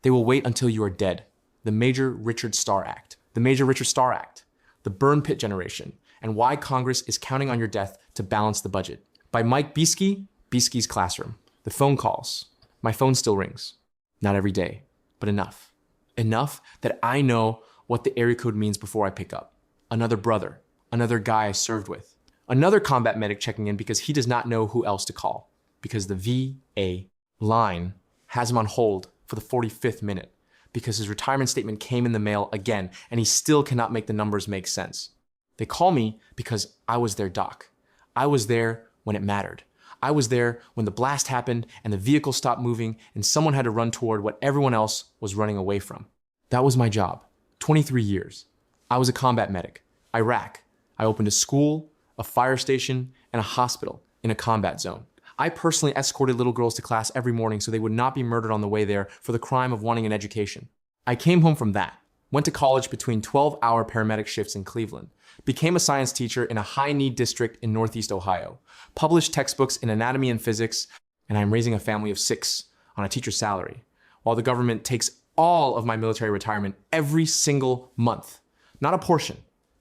They will wait until you are dead. The Major Richard Starr Act. The Major Richard Starr Act. The Burn Pit Generation, and Why Congress is Counting on Your Death to Balance the Budget. By Mike Bieske, Bieske's Classroom. The phone calls. My phone still rings. Not every day, but enough. Enough that I know what the area code means before I pick up. Another brother. Another guy I served with. Another combat medic checking in because he does not know who else to call. Because the VA line has him on hold for the 45th minute. Because his retirement statement came in the mail again, and he still cannot make the numbers make sense. They call me because I was their doc. I was there when it mattered. I was there when the blast happened and the vehicle stopped moving and someone had to run toward what everyone else was running away from. That was my job. 23 years. I was a combat medic. Iraq. I opened a school, a fire station, and a hospital in a combat zone. I personally escorted little girls to class every morning so they would not be murdered on the way there for the crime of wanting an education. I came home from that, went to college between 12-hour paramedic shifts in Cleveland, became a science teacher in a high-need district in Northeast Ohio, published textbooks in anatomy and physics, and I'm raising a family of 6 on a teacher's salary, while the government takes all of my military retirement every single month. Not a portion,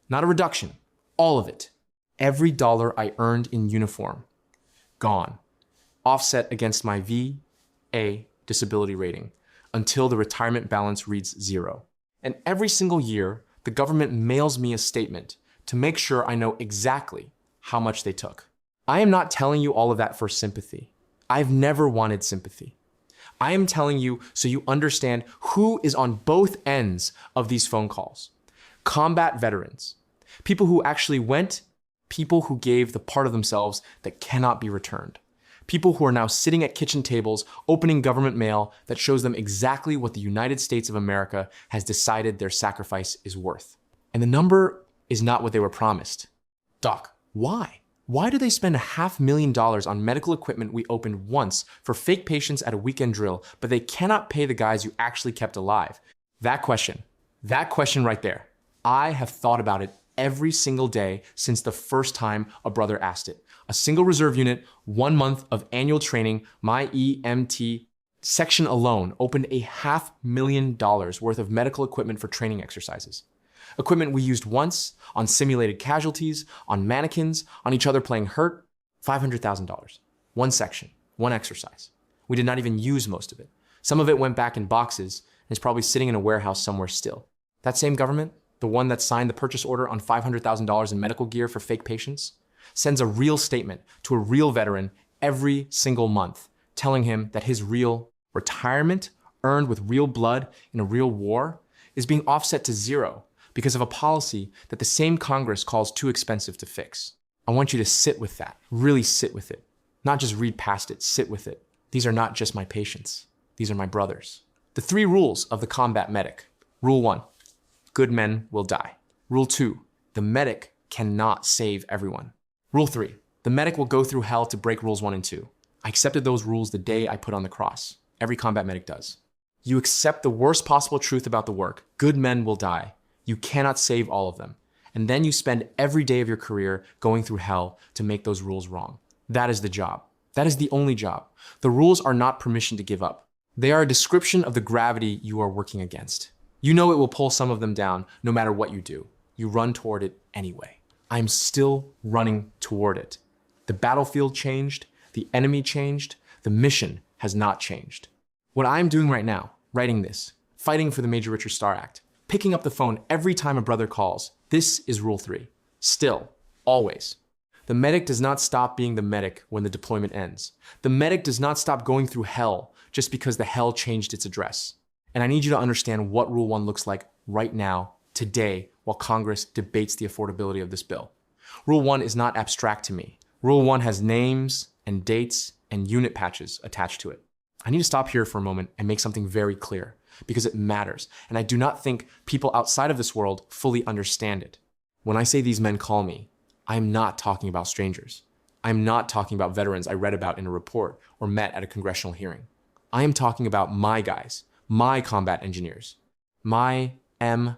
not a reduction, all of it. Every dollar I earned in uniform, gone. Offset against my VA disability rating until the retirement balance reads 0. And every single year, the government mails me a statement to make sure I know exactly how much they took. I am not telling you all of that for sympathy. I've never wanted sympathy. I am telling you so you understand who is on both ends of these phone calls. Combat veterans, people who actually went, people who gave the part of themselves that cannot be returned. People who are now sitting at kitchen tables opening government mail that shows them exactly what the United States of America has decided their sacrifice is worth. And the number is not what they were promised. Doc, why? Why do they spend $500,000 on medical equipment we opened once for fake patients at a weekend drill, but they cannot pay the guys you actually kept alive? That question right there, I have thought about it every single day since the first time a brother asked it. A single reserve unit, 1 month of annual training, my EMT section alone opened $500,000 worth of medical equipment for training exercises. Equipment we used once on simulated casualties, on mannequins, on each other playing hurt, $500,000. One section, one exercise. We did not even use most of it. Some of it went back in boxes and is probably sitting in a warehouse somewhere still. That same government, the one that signed the purchase order on $500,000 in medical gear for fake patients, sends a real statement to a real veteran every single month, telling him that his real retirement, earned with real blood in a real war, is being offset to 0 because of a policy that the same Congress calls too expensive to fix. I want you to sit with that, really sit with it. Not just read past it, sit with it. These are not just my patients. These are my brothers. The 3 rules of the combat medic. Rule 1, good men will die. Rule 2, the medic cannot save everyone. Rule 3, the medic will go through hell to break rules 1 and 2. I accepted those rules the day I put on the cross. Every combat medic does. You accept the worst possible truth about the work. Good men will die. You cannot save all of them. And then you spend every day of your career going through hell to make those rules wrong. That is the job. That is the only job. The rules are not permission to give up. They are a description of the gravity you are working against. You know it will pull some of them down no matter what you do. You run toward it anyway. I'm still running toward it. The battlefield changed, the enemy changed, the mission has not changed. What I'm doing right now, writing this, fighting for the Major Richard Starr Act, picking up the phone every time a brother calls, this is rule 3. Still, always. The medic does not stop being the medic when the deployment ends. The medic does not stop going through hell just because the hell changed its address. And I need you to understand what Rule 1 looks like right now, today, while Congress debates the affordability of this bill. Rule 1 is not abstract to me. Rule 1 has names and dates and unit patches attached to it. I need to stop here for a moment and make something very clear because it matters. And I do not think people outside of this world fully understand it. When I say these men call me, I am not talking about strangers. I am not talking about veterans I read about in a report or met at a congressional hearing. I am talking about my guys, my combat engineers, my MITT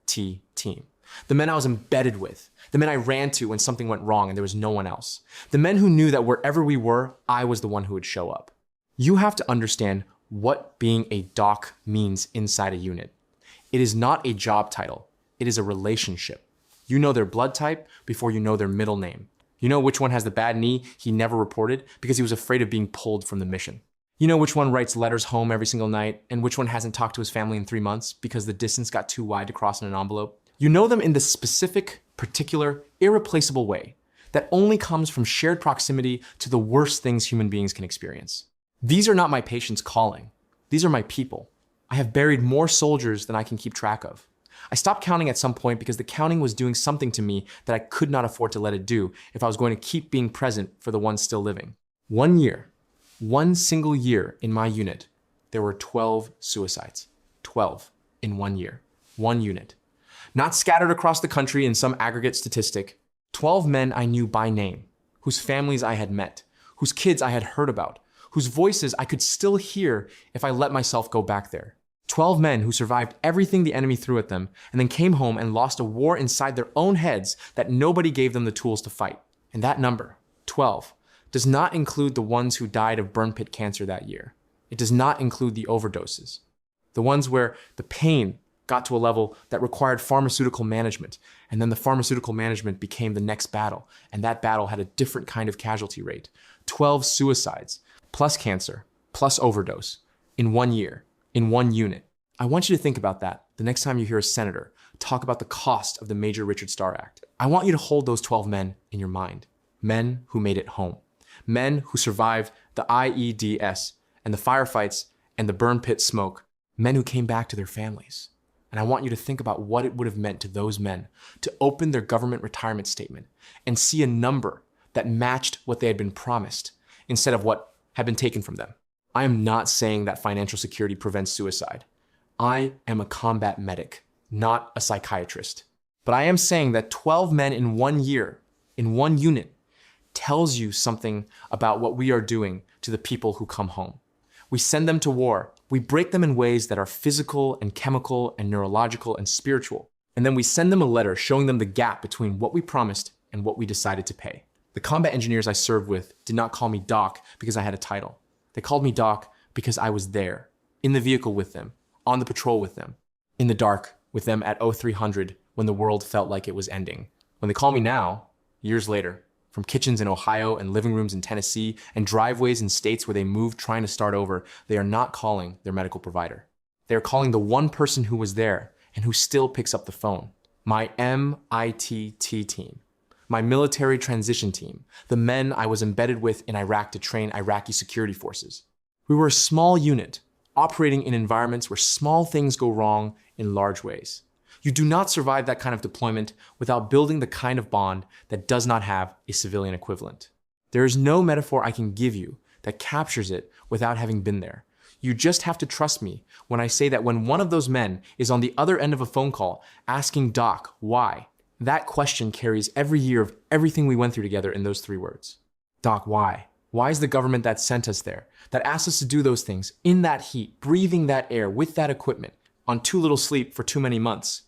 team. The men I was embedded with, the men I ran to when something went wrong and there was no one else. The men who knew that wherever we were, I was the one who would show up. You have to understand what being a doc means inside a unit. It is not a job title. It is a relationship. You know their blood type before you know their middle name. You know which one has the bad knee he never reported because he was afraid of being pulled from the mission. You know which one writes letters home every single night and which one hasn't talked to his family in 3 months because the distance got too wide to cross in an envelope. You know them in the specific, particular, irreplaceable way that only comes from shared proximity to the worst things human beings can experience. These are not my patients calling. These are my people. I have buried more soldiers than I can keep track of. I stopped counting at some point because the counting was doing something to me that I could not afford to let it do if I was going to keep being present for the ones still living. 1 year, one single year in my unit, there were 12 suicides. 12 in 1 year, one unit. Not scattered across the country in some aggregate statistic. 12 men I knew by name, whose families I had met, whose kids I had heard about, whose voices I could still hear if I let myself go back there. 12 men who survived everything the enemy threw at them and then came home and lost a war inside their own heads that nobody gave them the tools to fight. And that number, 12, does not include the ones who died of burn pit cancer that year. It does not include the overdoses. The ones where the pain got to a level that required pharmaceutical management, and then the pharmaceutical management became the next battle, and that battle had a different kind of casualty rate. 12 suicides, plus cancer, plus overdose, in 1 year, in one unit. I want you to think about that the next time you hear a senator talk about the cost of the Major Richard Starr Act. I want you to hold those 12 men in your mind. Men who made it home. Men who survived the IEDS and the firefights and the burn pit smoke. Men who came back to their families. And I want you to think about what it would have meant to those men to open their government retirement statement and see a number that matched what they had been promised instead of what had been taken from them. I am not saying that financial security prevents suicide. I am a combat medic, not a psychiatrist. But I am saying that 12 men in 1 year, in one unit, tells you something about what we are doing to the people who come home. We send them to war. We break them in ways that are physical and chemical and neurological and spiritual. And then we send them a letter showing them the gap between what we promised and what we decided to pay. The combat engineers I served with did not call me Doc because I had a title. They called me Doc because I was there, in the vehicle with them, on the patrol with them, in the dark with them at 0300 when the world felt like it was ending. When they call me now, years later, from kitchens in Ohio and living rooms in Tennessee and driveways in states where they moved trying to start over, they are not calling their medical provider. They are calling the one person who was there and who still picks up the phone. My MITT team. My military transition team. The men I was embedded with in Iraq to train Iraqi security forces. We were a small unit, operating in environments where small things go wrong in large ways. You do not survive that kind of deployment without building the kind of bond that does not have a civilian equivalent. There is no metaphor I can give you that captures it without having been there. You just have to trust me when I say that when one of those men is on the other end of a phone call asking Doc why, that question carries every year of everything we went through together in those 3 words. Doc, why? Why is the government that sent us there, that asked us to do those things, in that heat, breathing that air, with that equipment, on too little sleep for too many months?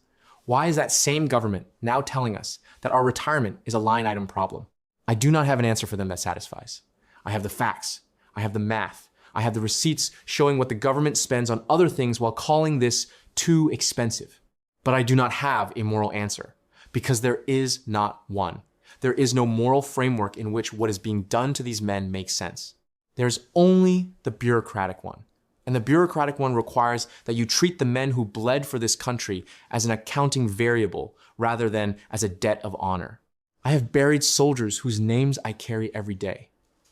Why is that same government now telling us that our retirement is a line item problem? I do not have an answer for them that satisfies. I have the facts. I have the math. I have the receipts showing what the government spends on other things while calling this too expensive. But I do not have a moral answer because there is not one. There is no moral framework in which what is being done to these men makes sense. There's only the bureaucratic one. And the bureaucratic one requires that you treat the men who bled for this country as an accounting variable rather than as a debt of honor. I have buried soldiers whose names I carry every day.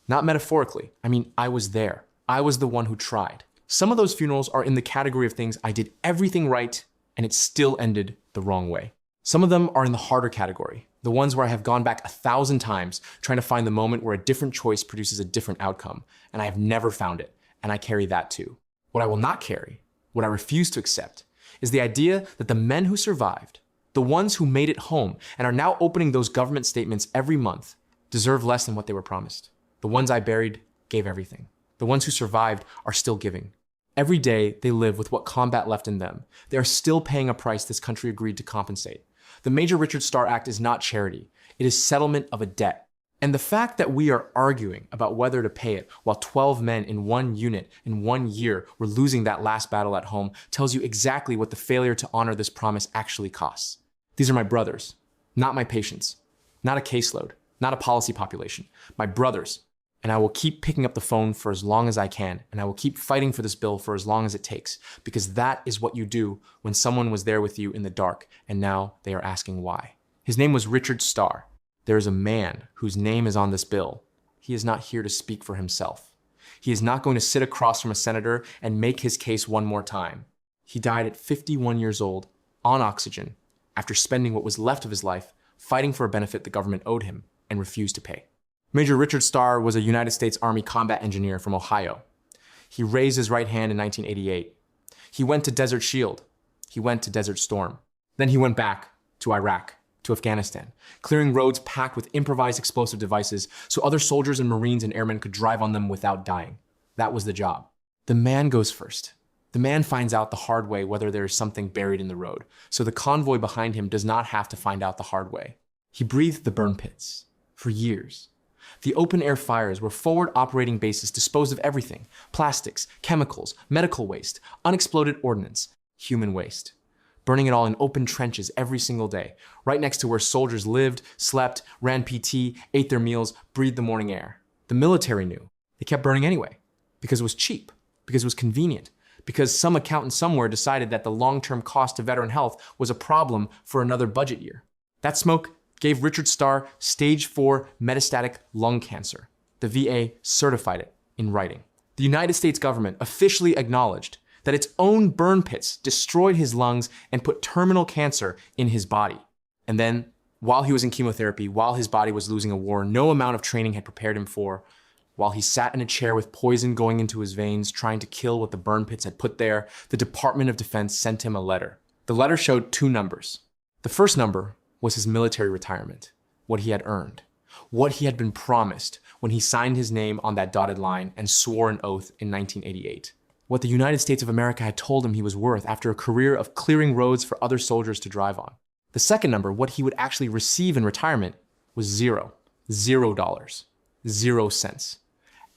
Not metaphorically. I mean, I was there. I was the one who tried. Some of those funerals are in the category of things I did everything right and it still ended the wrong way. Some of them are in the harder category, the ones where I have gone back 1,000 times trying to find the moment where a different choice produces a different outcome, and I have never found it, and I carry that too. What I will not carry, what I refuse to accept, is the idea that the men who survived, the ones who made it home and are now opening those government statements every month, deserve less than what they were promised. The ones I buried gave everything. The ones who survived are still giving. Every day they live with what combat left in them. They are still paying a price this country agreed to compensate. The Major Richard Starr Act is not charity. It is settlement of a debt. And the fact that we are arguing about whether to pay it while 12 men in one unit in 1 year were losing that last battle at home tells you exactly what the failure to honor this promise actually costs. These are my brothers, not my patients, not a caseload, not a policy population, my brothers. And I will keep picking up the phone for as long as I can, and I will keep fighting for this bill for as long as it takes, because that is what you do when someone was there with you in the dark, and now they are asking why. His name was Richard Starr. There is a man whose name is on this bill. He is not here to speak for himself. He is not going to sit across from a senator and make his case one more time. He died at 51 years old, on oxygen, after spending what was left of his life fighting for a benefit the government owed him and refused to pay. Major Richard Starr was a United States Army combat engineer from Ohio. He raised his right hand in 1988. He went to Desert Shield. He went to Desert Storm. Then he went back to Iraq, to Afghanistan, clearing roads packed with improvised explosive devices so other soldiers and Marines and airmen could drive on them without dying. That was the job. The man goes first. The man finds out the hard way whether there is something buried in the road, so the convoy behind him does not have to find out the hard way. He breathed the burn pits for years. The open-air fires where forward operating bases disposed of everything: plastics, chemicals, medical waste, unexploded ordnance, human waste. Burning it all in open trenches every single day, right next to where soldiers lived, slept, ran PT, ate their meals, breathed the morning air. The military knew. They kept burning anyway, because it was cheap, because it was convenient, because some accountant somewhere decided that the long-term cost to veteran health was a problem for another budget year. That smoke gave Richard Starr stage 4 metastatic lung cancer. The VA certified it in writing. The United States government officially acknowledged that its own burn pits destroyed his lungs and put terminal cancer in his body. And then, while he was in chemotherapy, while his body was losing a war no amount of training had prepared him for, while he sat in a chair with poison going into his veins, trying to kill what the burn pits had put there, the Department of Defense sent him a letter. The letter showed 2 numbers. The first number was his military retirement, what he had earned, what he had been promised when he signed his name on that dotted line and swore an oath in 1988. What the United States of America had told him he was worth after a career of clearing roads for other soldiers to drive on. The second number, what he would actually receive in retirement, was zero. $0. 0 cents.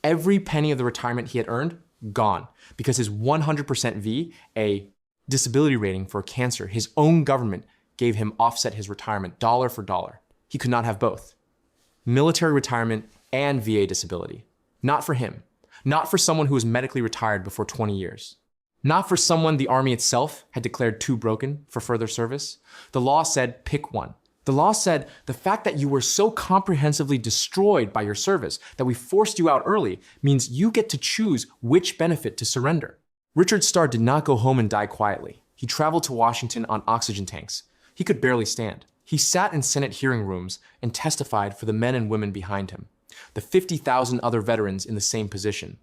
Every penny of the retirement he had earned, gone, because his 100% V, a disability rating for cancer, his own government gave him offset his retirement dollar for dollar. He could not have both. Military retirement and VA disability. Not for him. Not for someone who was medically retired before 20 years. Not for someone the Army itself had declared too broken for further service. The law said, pick one. The law said the fact that you were so comprehensively destroyed by your service that we forced you out early means you get to choose which benefit to surrender. Richard Starr did not go home and die quietly. He traveled to Washington on oxygen tanks. He could barely stand. He sat in Senate hearing rooms and testified for the men and women behind him, the 50,000 other veterans in the same position,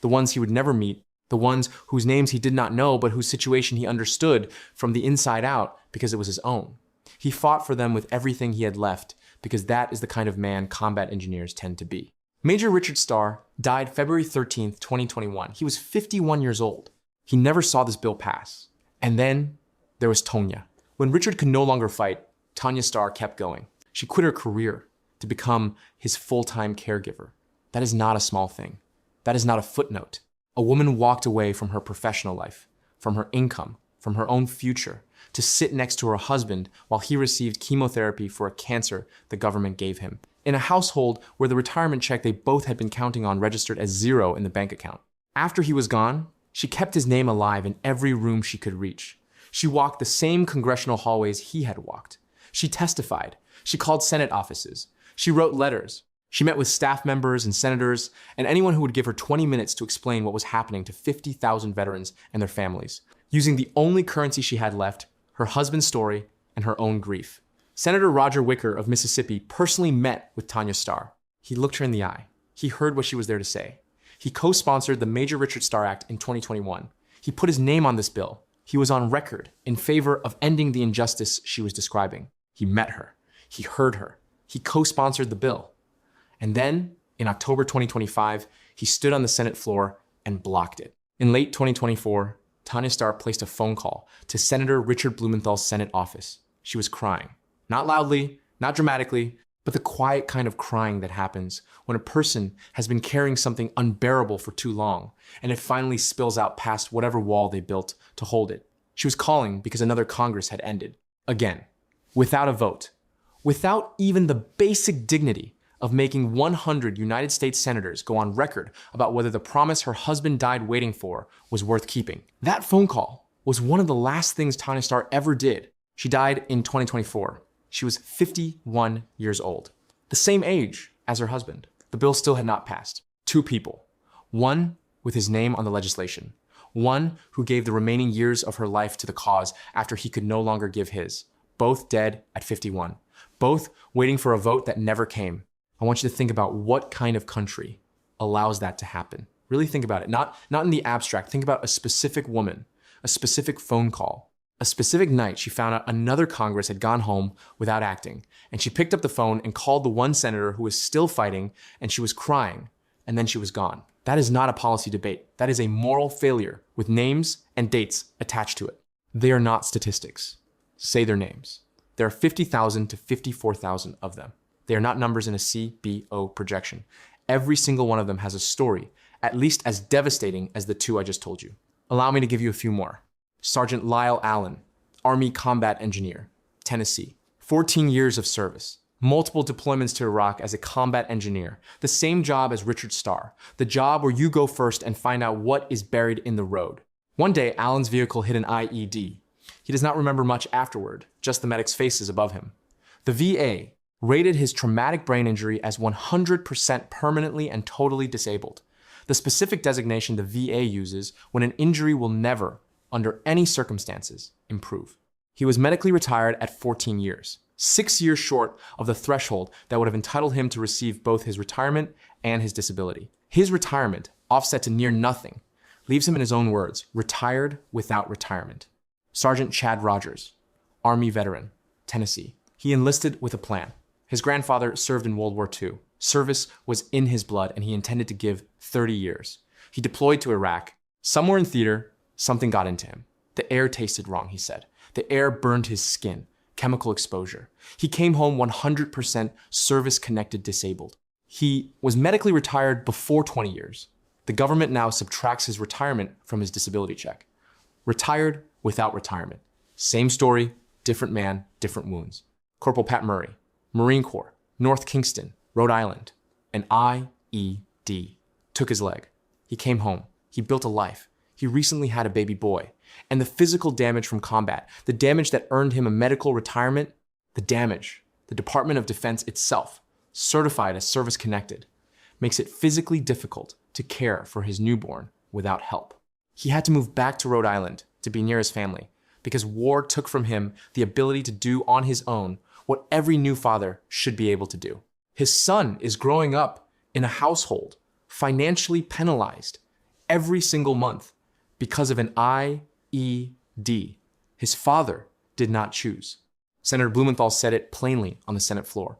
the ones he would never meet, the ones whose names he did not know but whose situation he understood from the inside out because it was his own. He fought for them with everything he had left because that is the kind of man combat engineers tend to be. Major Richard Starr died February 13th, 2021. He was 51 years old. He never saw this bill pass. And then there was Tanya. When Richard could no longer fight, Tanya Star kept going. She quit her career to become his full-time caregiver. That is not a small thing. That is not a footnote. A woman walked away from her professional life, from her income, from her own future, to sit next to her husband while he received chemotherapy for a cancer the government gave him, in a household where the retirement check they both had been counting on registered as 0 in the bank account. After he was gone, she kept his name alive in every room she could reach. She walked the same congressional hallways he had walked. She testified. She called Senate offices. She wrote letters. She met with staff members and senators and anyone who would give her 20 minutes to explain what was happening to 50,000 veterans and their families, using the only currency she had left, her husband's story and her own grief. Senator Roger Wicker of Mississippi personally met with Tanya Star. He looked her in the eye. He heard what she was there to say. He co-sponsored the Major Richard Starr Act in 2021. He put his name on this bill. He was on record in favor of ending the injustice she was describing. He met her. He heard her. He co-sponsored the bill. And then, in October 2025, he stood on the Senate floor and blocked it. In late 2024, Tanya Star placed a phone call to Senator Richard Blumenthal's Senate office. She was crying. Not loudly, not dramatically, but the quiet kind of crying that happens when a person has been carrying something unbearable for too long, and it finally spills out past whatever wall they built to hold it. She was calling because another Congress had ended. Again, without a vote, without even the basic dignity of making 100 United States senators go on record about whether the promise her husband died waiting for was worth keeping. That phone call was one of the last things Tanya Star ever did. She died in 2024. She was 51 years old, the same age as her husband. The bill still had not passed. Two people, one with his name on the legislation, one who gave the remaining years of her life to the cause after he could no longer give his, both dead at 51, both waiting for a vote that never came. I want you to think about what kind of country allows that to happen. Really think about it, not in the abstract. Think about a specific woman, a specific phone call. A specific night, she found out another Congress had gone home without acting, and she picked up the phone and called the one senator who was still fighting, and she was crying, and then she was gone. That is not a policy debate. That is a moral failure with names and dates attached to it. They are not statistics. Say their names. There are 50,000 to 54,000 of them. They are not numbers in a CBO projection. Every single one of them has a story, at least as devastating as the two I just told you. Allow me to give you a few more. Sergeant Lyle Allen, Army Combat Engineer, Tennessee. 14 years of service. Multiple deployments to Iraq as a combat engineer. The same job as Richard Starr. The job where you go first and find out what is buried in the road. One day, Allen's vehicle hit an IED. He does not remember much afterward, just the medics' faces above him. The VA rated his traumatic brain injury as 100% permanently and totally disabled. The specific designation the VA uses when an injury will never, under any circumstances, improve. He was medically retired at 14 years, 6 years short of the threshold that would have entitled him to receive both his retirement and his disability. His retirement, offset to near nothing, leaves him in his own words, retired without retirement. Sergeant Chad Rogers, Army veteran, Tennessee. He enlisted with a plan. His grandfather served in World War II. Service was in his blood, and he intended to give 30 years. He deployed to Iraq. Somewhere in theater, something got into him. The air tasted wrong, he said. The air burned his skin. Chemical exposure. He came home 100% service-connected disabled. He was medically retired before 20 years. The government now subtracts his retirement from his disability check. Retired without retirement. Same story, different man, different wounds. Corporal Pat Murray, Marine Corps, North Kingston, Rhode Island. An IED took his leg. He came home. He built a life. He recently had a baby boy. And the physical damage from combat, the damage that earned him a medical retirement, the damage, the Department of Defense itself, certified as service-connected, makes it physically difficult to care for his newborn without help. He had to move back to Rhode Island to be near his family because war took from him the ability to do on his own what every new father should be able to do. His son is growing up in a household financially penalized every single month because of an IED his father did not choose. Senator Blumenthal said it plainly on the Senate floor.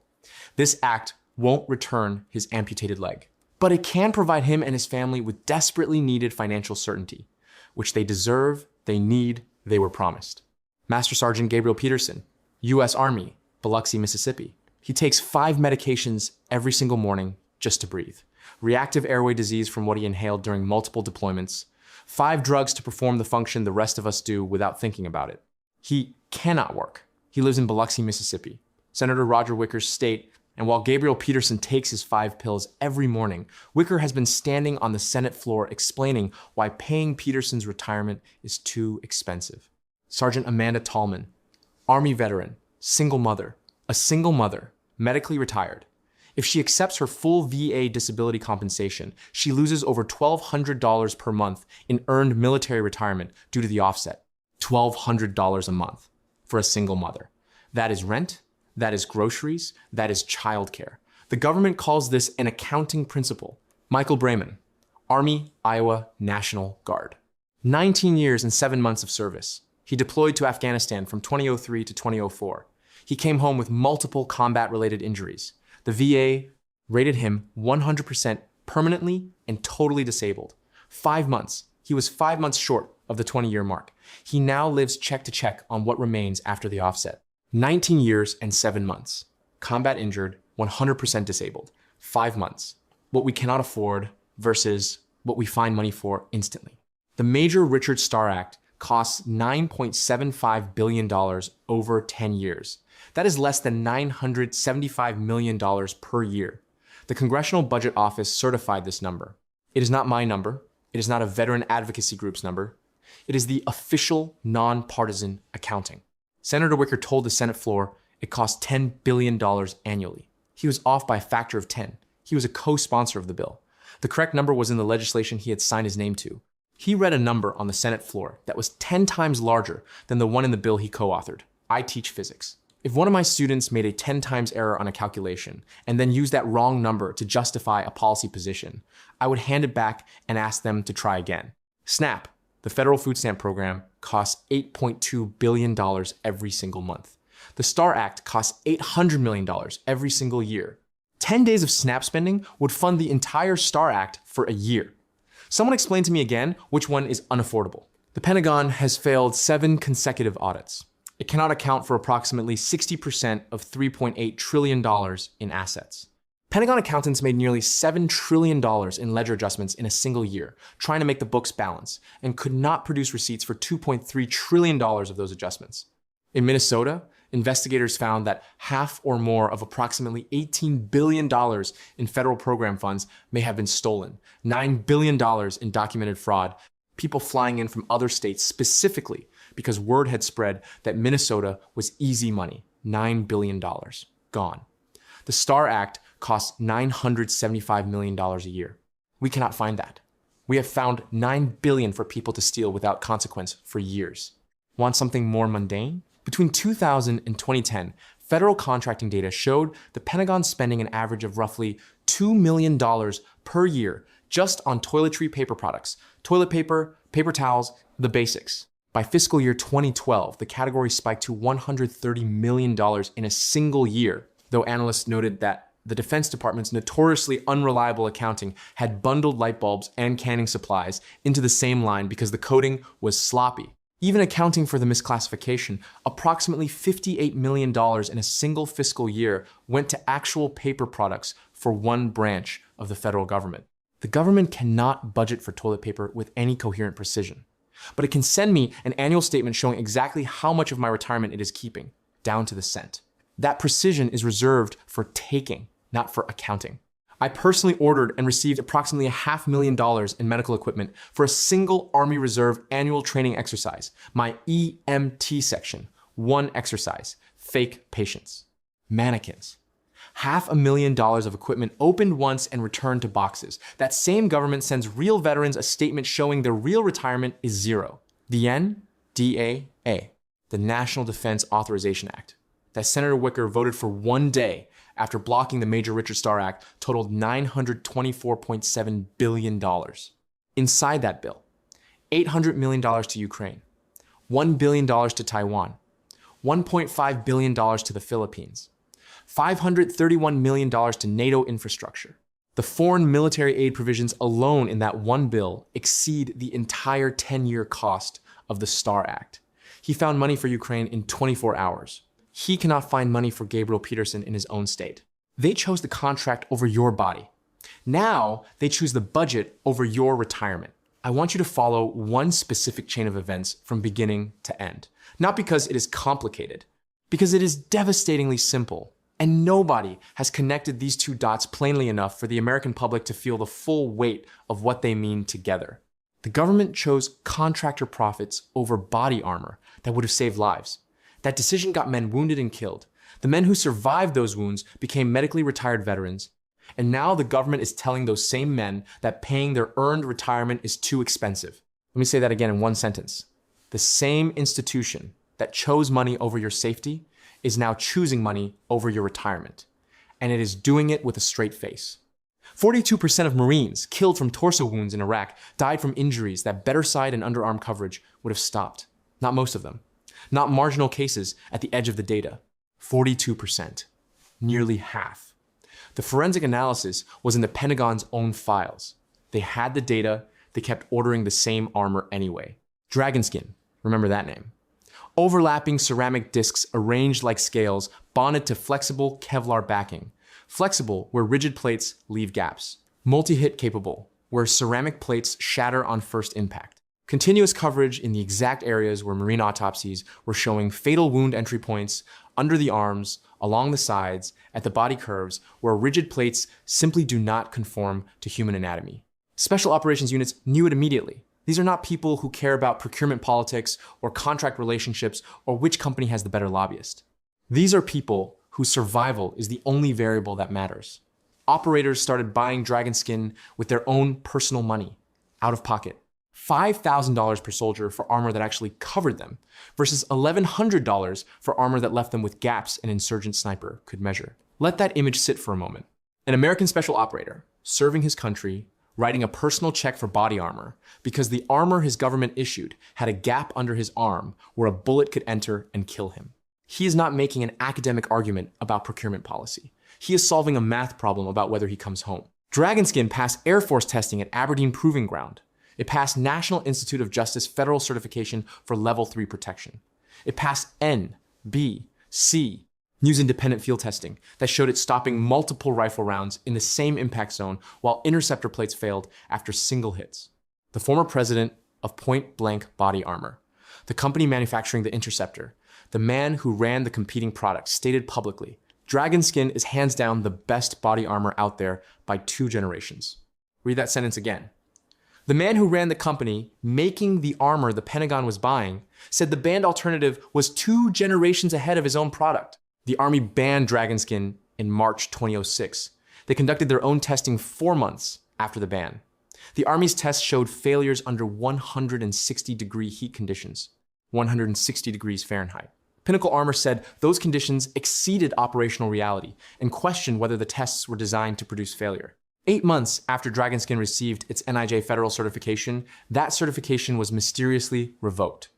This act won't return his amputated leg, but it can provide him and his family with desperately needed financial certainty, which they deserve, they need, they were promised. Master Sergeant Gabriel Peterson, U.S. Army, Biloxi, Mississippi. He takes 5 medications every single morning just to breathe. Reactive airway disease from what he inhaled during multiple deployments. 5 drugs to perform the function the rest of us do without thinking about it. He cannot work. He lives in Biloxi, Mississippi. Senator Roger Wicker's state, and while Gabriel Peterson takes his 5 pills every morning, Wicker has been standing on the Senate floor explaining why paying Peterson's retirement is too expensive. Sergeant Amanda Tallman, Army veteran, single mother, medically retired. If she accepts her full VA disability compensation, she loses over $1,200 per month in earned military retirement due to the offset. $1,200 a month for a single mother. That is rent, that is groceries, that is childcare. The government calls this an accounting principle. Michael Brayman, Army, Iowa National Guard. 19 years and 7 months of service. He deployed to Afghanistan from 2003 to 2004. He came home with multiple combat-related injuries. The VA rated him 100% permanently and totally disabled. 5 months. He was 5 months short of the 20-year mark. He now lives check to check on what remains after the offset. 19 years and 7 months. Combat injured, 100% disabled. 5 months. What we cannot afford versus what we find money for instantly. The Major Richard Starr Act costs $9.75 billion over 10 years. That is less than $975 million per year. The Congressional Budget Office certified this number. It is not my number. It is not a veteran advocacy group's number. It is the official nonpartisan accounting. Senator Wicker told the Senate floor it costs $10 billion annually. He was off by a factor of 10. He was a co-sponsor of the bill. The correct number was in the legislation he had signed his name to. He read a number on the Senate floor that was 10 times larger than the one in the bill he co-authored. I teach physics. If one of my students made a 10 times error on a calculation and then used that wrong number to justify a policy position, I would hand it back and ask them to try again. SNAP, the federal food stamp program, costs $8.2 billion every single month. The STAR Act costs $800 million every single year. 10 days of SNAP spending would fund the entire STAR Act for a year. Someone explain to me again which one is unaffordable. The Pentagon has failed 7 consecutive audits. It cannot account for approximately 60% of $3.8 trillion in assets. Pentagon accountants made nearly $7 trillion in ledger adjustments in a single year, trying to make the books balance, and could not produce receipts for $2.3 trillion of those adjustments. In Minnesota, investigators found that half or more of approximately $18 billion in federal program funds may have been stolen, $9 billion in documented fraud, people flying in from other states specifically because word had spread that Minnesota was easy money, $9 billion, gone. The STAR Act costs $975 million a year. We cannot find that. We have found $9 billion for people to steal without consequence for years. Want something more mundane? Between 2000 and 2010, federal contracting data showed the Pentagon spending an average of roughly $2 million per year just on toiletry paper products, toilet paper, paper towels, the basics. By fiscal year 2012, the category spiked to $130 million in a single year, though analysts noted that the Defense Department's notoriously unreliable accounting had bundled light bulbs and canning supplies into the same line because the coding was sloppy. Even accounting for the misclassification, approximately $58 million in a single fiscal year went to actual paper products for one branch of the federal government. The government cannot budget for toilet paper with any coherent precision, but it can send me an annual statement showing exactly how much of my retirement it is keeping, down to the cent. That precision is reserved for taking, not for accounting. I personally ordered and received approximately $500,000 in medical equipment for a single Army Reserve annual training exercise, my EMT section, one exercise, fake patients, mannequins. $500,000 of equipment opened once and returned to boxes. That same government sends real veterans a statement showing their real retirement is zero. The NDAA, the National Defense Authorization Act, that Senator Wicker voted for one day after blocking the Major Richard Starr Act, totaled $924.7 billion. Inside that bill, $800 million to Ukraine, $1 billion to Taiwan, $1.5 billion to the Philippines, $531 million to NATO infrastructure. The foreign military aid provisions alone in that one bill exceed the entire 10-year cost of the Starr Act. He found money for Ukraine in 24 hours. He cannot find money for Gabriel Peterson in his own state. They chose the contract over your body. Now they choose the budget over your retirement. I want you to follow one specific chain of events from beginning to end. Not because it is complicated, because it is devastatingly simple. And nobody has connected these two dots plainly enough for the American public to feel the full weight of what they mean together. The government chose contractor profits over body armor that would have saved lives. That decision got men wounded and killed. The men who survived those wounds became medically retired veterans. And now the government is telling those same men that paying their earned retirement is too expensive. Let me say that again in one sentence. The same institution that chose money over your safety is now choosing money over your retirement. And it is doing it with a straight face. 42% of Marines killed from torso wounds in Iraq died from injuries that better side and underarm coverage would have stopped. Not most of them. Not marginal cases at the edge of the data. 42%. Nearly half. The forensic analysis was in the Pentagon's own files. They had the data, they kept ordering the same armor anyway. Dragon skin, remember that name. Overlapping ceramic discs arranged like scales, bonded to flexible Kevlar backing. Flexible, where rigid plates leave gaps. Multi-hit capable, where ceramic plates shatter on first impact. Continuous coverage in the exact areas where marine autopsies were showing fatal wound entry points under the arms, along the sides, at the body curves, where rigid plates simply do not conform to human anatomy. Special operations units knew it immediately. These are not people who care about procurement politics or contract relationships or which company has the better lobbyist. These are people whose survival is the only variable that matters. Operators started buying dragon skin with their own personal money, out of pocket. $5,000 per soldier for armor that actually covered them, versus $1,100 for armor that left them with gaps an insurgent sniper could measure. Let that image sit for a moment. An American special operator, serving his country, writing a personal check for body armor because the armor his government issued had a gap under his arm where a bullet could enter and kill him. He is not making an academic argument about procurement policy. He is solving a math problem about whether he comes home. Dragonskin passed Air Force testing at Aberdeen Proving Ground. It passed National Institute of Justice federal certification for Level 3 protection. It passed N, B, C, News Independent field testing that showed it stopping multiple rifle rounds in the same impact zone while interceptor plates failed after single hits. The former president of Point Blank Body Armor, the company manufacturing the interceptor, the man who ran the competing product, stated publicly, Dragonskin is hands down the best body armor out there by 2 generations. Read that sentence again. The man who ran the company making the armor the Pentagon was buying said the banned alternative was 2 generations ahead of his own product. The Army banned Dragonskin in March 2006. They conducted their own testing 4 months after the ban. The Army's tests showed failures under 160-degree heat conditions, 160 degrees Fahrenheit. Pinnacle Armor said those conditions exceeded operational reality and questioned whether the tests were designed to produce failure. 8 months after Dragonskin received its NIJ federal certification, that certification was mysteriously revoked.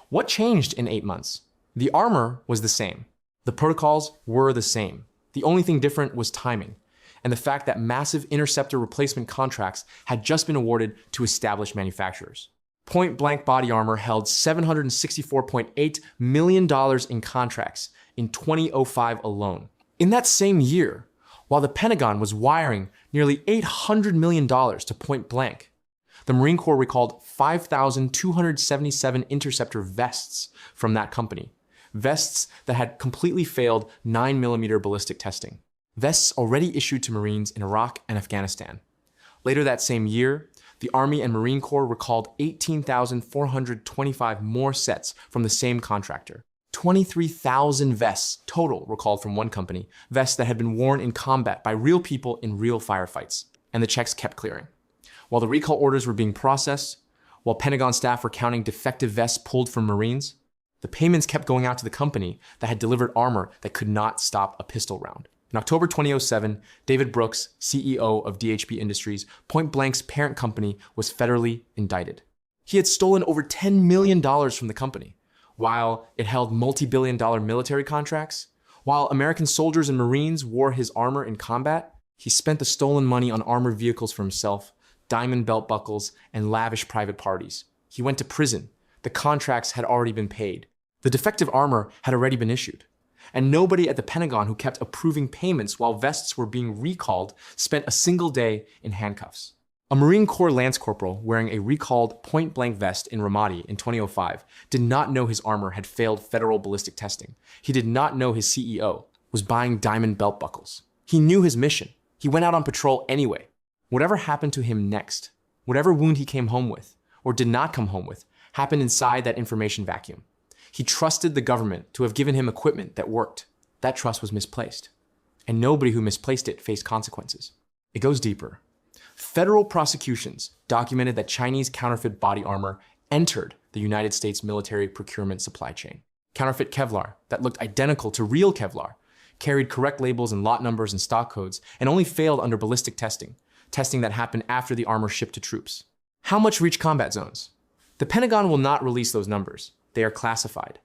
What changed in 8 months? The armor was the same. The protocols were the same. The only thing different was timing, and the fact that massive interceptor replacement contracts had just been awarded to established manufacturers. Point Blank Body Armor held $764.8 million in contracts in 2005 alone. In that same year, while the Pentagon was wiring nearly $800 million to Point Blank, the Marine Corps recalled 5,277 interceptor vests from that company, vests that had completely failed 9mm ballistic testing, vests already issued to Marines in Iraq and Afghanistan. Later that same year, the Army and Marine Corps recalled 18,425 more sets from the same contractor. 23,000 vests total recalled from one company, vests that had been worn in combat by real people in real firefights, and the checks kept clearing. While the recall orders were being processed, while Pentagon staff were counting defective vests pulled from Marines, the payments kept going out to the company that had delivered armor that could not stop a pistol round. In October 2007, David Brooks, CEO of DHP Industries, Point Blank's parent company, was federally indicted. He had stolen over $10 million from the company. While it held multi-billion-dollar military contracts, while American soldiers and Marines wore his armor in combat, he spent the stolen money on armored vehicles for himself, diamond belt buckles, and lavish private parties. He went to prison. The contracts had already been paid. The defective armor had already been issued. And nobody at the Pentagon who kept approving payments while vests were being recalled spent a single day in handcuffs. A Marine Corps Lance Corporal wearing a recalled point-blank vest in Ramadi in 2005 did not know his armor had failed federal ballistic testing. He did not know his CEO was buying diamond belt buckles. He knew his mission. He went out on patrol anyway. Whatever happened to him next, whatever wound he came home with, or did not come home with, happened inside that information vacuum. He trusted the government to have given him equipment that worked. That trust was misplaced. And nobody who misplaced it faced consequences. It goes deeper. Federal prosecutions documented that Chinese counterfeit body armor entered the United States military procurement supply chain. Counterfeit Kevlar that looked identical to real Kevlar, carried correct labels and lot numbers and stock codes, and only failed under ballistic testing, testing that happened after the armor shipped to troops. How much reached combat zones? The Pentagon will not release those numbers. They are classified.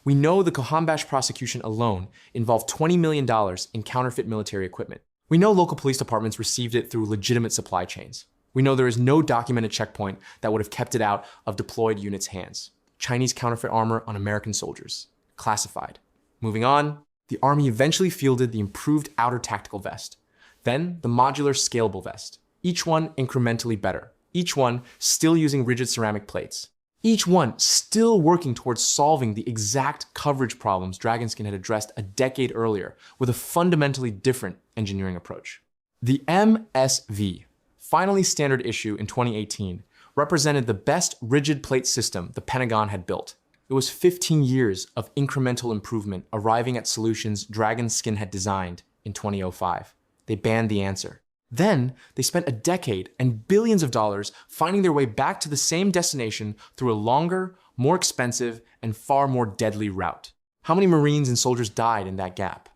We know the Cohambash prosecution alone involved $20 million in counterfeit military equipment. We know local police departments received it through legitimate supply chains. We know there is no documented checkpoint that would have kept it out of deployed units' hands. Chinese counterfeit armor on American soldiers. Classified. Moving on. The Army eventually fielded the improved outer tactical vest, then the modular scalable vest, each one incrementally better, each one still using rigid ceramic plates, each one still working towards solving the exact coverage problems Dragonskin had addressed a decade earlier with a fundamentally different engineering approach. The MSV, finally standard issue in 2018, represented the best rigid plate system the Pentagon had built. It was 15 years of incremental improvement arriving at solutions Dragonskin had designed in 2005. They banned the answer. Then, they spent a decade and billions of dollars finding their way back to the same destination through a longer, more expensive, and far more deadly route. How many Marines and soldiers died in that gap?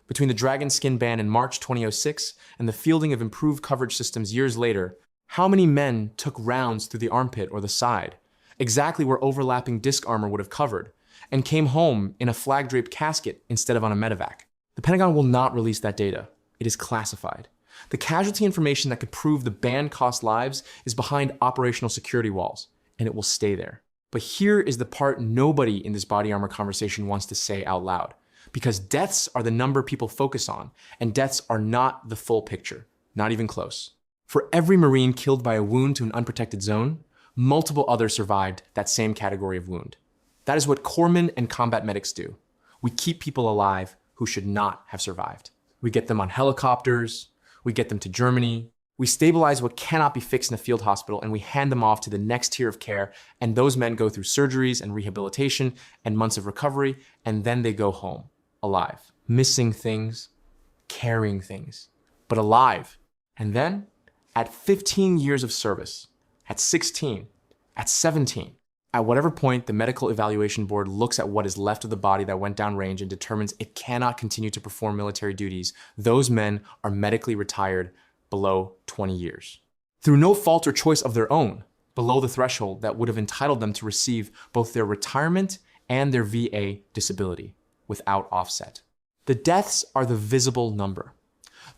Between the Dragonskin ban in March 2006 and the fielding of improved coverage systems years later, how many men took rounds through the armpit or the side, exactly where overlapping disc armor would have covered, and came home in a flag-draped casket instead of on a medevac? The Pentagon will not release that data. It is classified. The casualty information that could prove the ban cost lives is behind operational security walls, and it will stay there. But here is the part nobody in this body armor conversation wants to say out loud, because deaths are the number people focus on, and deaths are not the full picture, not even close. For every Marine killed by a wound to an unprotected zone, multiple others survived that same category of wound. That is what corpsmen and combat medics do. We keep people alive who should not have survived. We get them on helicopters, we get them to Germany, we stabilize what cannot be fixed in a field hospital, and we hand them off to the next tier of care, and those men go through surgeries and rehabilitation and months of recovery, and then they go home, alive. Missing things, carrying things, but alive. And then, at 15 years of service, at 16, at 17, at whatever point the medical evaluation board looks at what is left of the body that went downrange and determines it cannot continue to perform military duties, those men are medically retired below 20 years. Through no fault or choice of their own, below the threshold that would have entitled them to receive both their retirement and their VA disability, without offset. The deaths are the visible number.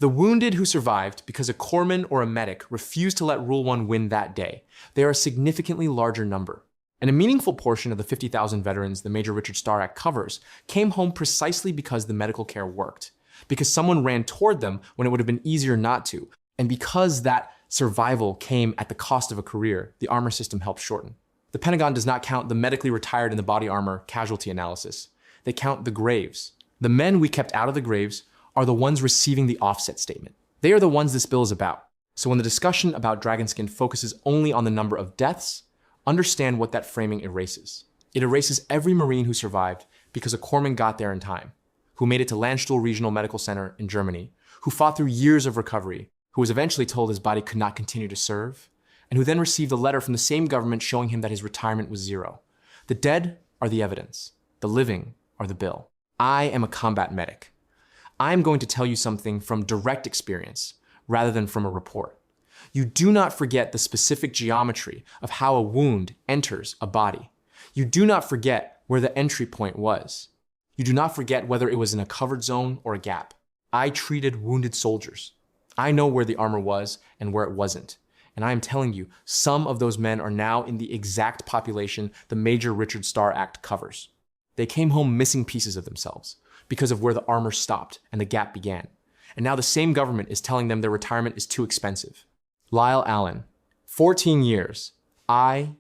The wounded who survived because a corpsman or a medic refused to let Rule 1 win that day, they are a significantly larger number. And a meaningful portion of the 50,000 veterans the Major Richard Starr Act covers came home precisely because the medical care worked, because someone ran toward them when it would have been easier not to, and because that survival came at the cost of a career, the armor system helped shorten. The Pentagon does not count the medically retired in the body armor casualty analysis. They count the graves. The men we kept out of the graves are the ones receiving the offset statement. They are the ones this bill is about. So when the discussion about Dragonskin focuses only on the number of deaths, understand what that framing erases. It erases every Marine who survived because a corpsman got there in time, who made it to Landstuhl Regional Medical Center in Germany, who fought through years of recovery, who was eventually told his body could not continue to serve, and who then received a letter from the same government showing him that his retirement was zero. The dead are the evidence. The living are the bill. I am a combat medic. I am going to tell you something from direct experience rather than from a report. You do not forget the specific geometry of how a wound enters a body. You do not forget where the entry point was. You do not forget whether it was in a covered zone or a gap. I treated wounded soldiers. I know where the armor was and where it wasn't. And I am telling you, some of those men are now in the exact population the Major Richard Starr Act covers. They came home missing pieces of themselves because of where the armor stopped and the gap began. And now the same government is telling them their retirement is too expensive. Lyle Allen, 14 years, IED,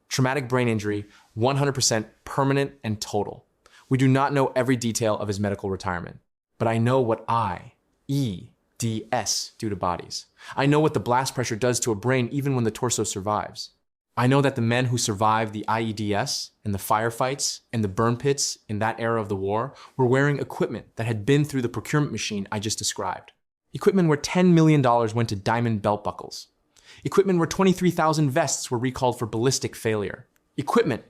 traumatic brain injury, 100% permanent and total. We do not know every detail of his medical retirement, but I know what IEDs do to bodies. I know what the blast pressure does to a brain even when the torso survives. I know that the men who survived the IEDs and the firefights and the burn pits in that era of the war were wearing equipment that had been through the procurement machine I just described. Equipment where $10 million went to diamond belt buckles. Equipment where 23,000 vests were recalled for ballistic failure. Equipment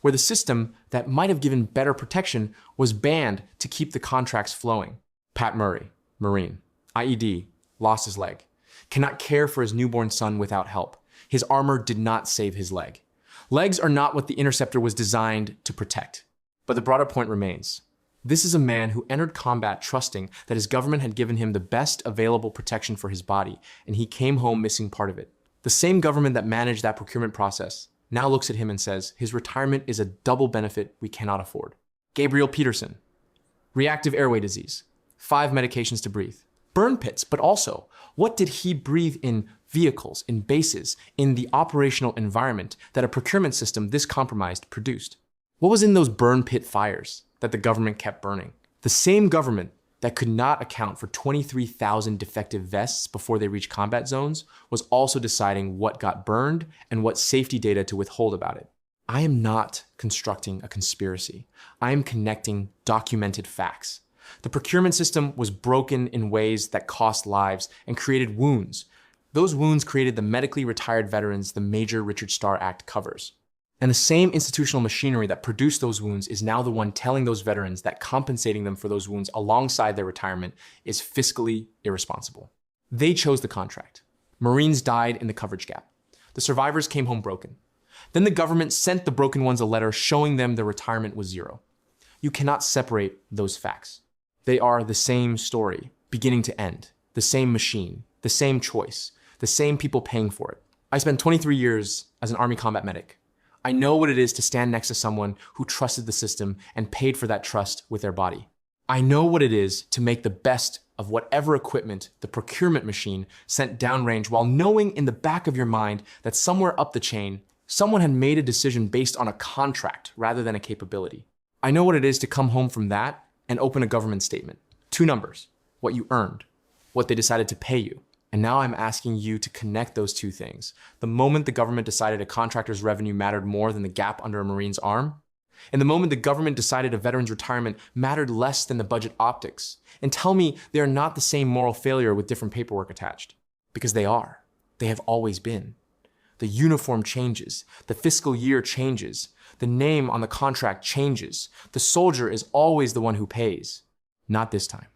where the system that might have given better protection was banned to keep the contracts flowing. Pat Murray, Marine, IED, lost his leg, cannot care for his newborn son without help. His armor did not save his leg. Legs are not what the Interceptor was designed to protect. But the broader point remains. This is a man who entered combat trusting that his government had given him the best available protection for his body, and he came home missing part of it. The same government that managed that procurement process now looks at him and says his retirement is a double benefit we cannot afford. Gabriel Peterson, Reactive airway disease, 5 medications to breathe. Burn pits, but also, what did he breathe in vehicles, in bases, in the operational environment that a procurement system this compromised produced? What was in those burn pit fires that the government kept burning? The same government that could not account for 23,000 defective vests before they reached combat zones was also deciding what got burned and what safety data to withhold about it. I am not constructing a conspiracy. I am connecting documented facts. The procurement system was broken in ways that cost lives and created wounds. Those wounds created the medically retired veterans the Major Richard Starr Act covers. And the same institutional machinery that produced those wounds is now the one telling those veterans that compensating them for those wounds alongside their retirement is fiscally irresponsible. They chose the contract. Marines died in the coverage gap. The survivors came home broken. Then the government sent the broken ones a letter showing them their retirement was zero. You cannot separate those facts. They are the same story, beginning to end, the same machine, the same choice, the same people paying for it. I spent 23 years as an Army combat medic. I know what it is to stand next to someone who trusted the system and paid for that trust with their body. I know what it is to make the best of whatever equipment the procurement machine sent downrange while knowing in the back of your mind that somewhere up the chain, someone had made a decision based on a contract rather than a capability. I know what it is to come home from that and open a government statement. 2 numbers, what you earned, what they decided to pay you. And now I'm asking you to connect those 2 things. The moment the government decided a contractor's revenue mattered more than the gap under a Marine's arm, and the moment the government decided a veteran's retirement mattered less than the budget optics, and tell me they are not the same moral failure with different paperwork attached. Because they are. They have always been. The uniform changes, the fiscal year changes, the name on the contract changes. The soldier is always the one who pays. Not this time.